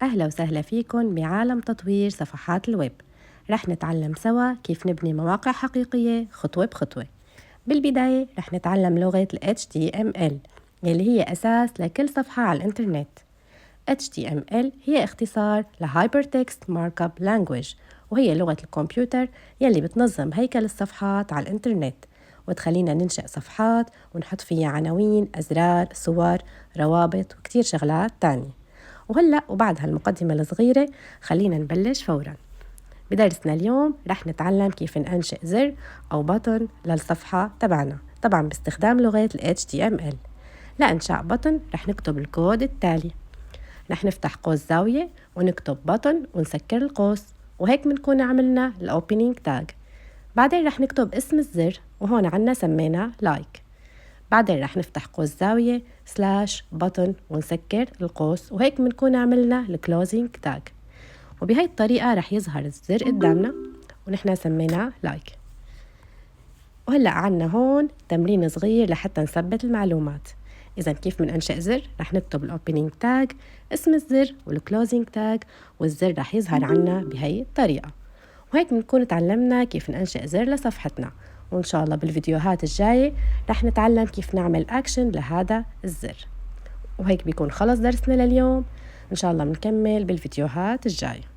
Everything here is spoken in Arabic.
أهلا وسهلا فيكن بعالم تطوير صفحات الويب. رح نتعلم سوا كيف نبني مواقع حقيقية خطوة بخطوة. بالبداية رح نتعلم لغة ال HTML يلي هي أساس لكل صفحة على الإنترنت. HTML هي اختصار ل Hypertext Markup Language، وهي لغة الكمبيوتر يلي بتنظم هيكل الصفحات على الإنترنت وتخلينا ننشئ صفحات ونحط فيها عناوين، أزرار، صور، روابط وكتير شغلات تانية. وهلأ وبعد هالمقدمة الصغيرة خلينا نبلش فوراً. بدرسنا اليوم رح نتعلم كيف ننشئ زر أو بطن للصفحة تبعنا، طبعاً باستخدام لغة ال HTML. لإنشاء بطن رح نكتب الكود التالي. رح نفتح قوس زاوية ونكتب بطن ونسكر القوس، وهيك بنكون عملنا الأوبنينج تاج. بعدين رح نكتب اسم الزر، وهون عنا سميناه لايك. بعدين رح نفتح قوس زاوية سلاش بطن ونسكر القوس، وهيك بنكون عملنا الكلوزينج تاج. وبهاي الطريقة رح يظهر الزر قدامنا ونحن سميناه لايك. وهلأ عنا هون تمرين صغير لحتى نثبت المعلومات. إذا كيف مننشئ زر؟ رح نكتب الأوبنينج تاج، اسم الزر والكلوزينج تاج، والزر رح يظهر عنا بهاي الطريقة. وهيك بنكون تعلمنا كيف ننشئ زر لصفحتنا. وإن شاء الله بالفيديوهات الجاية رح نتعلم كيف نعمل أكشن لهذا الزر. وهيك بيكون خلص درسنا لليوم. إن شاء الله بنكمل بالفيديوهات الجاية.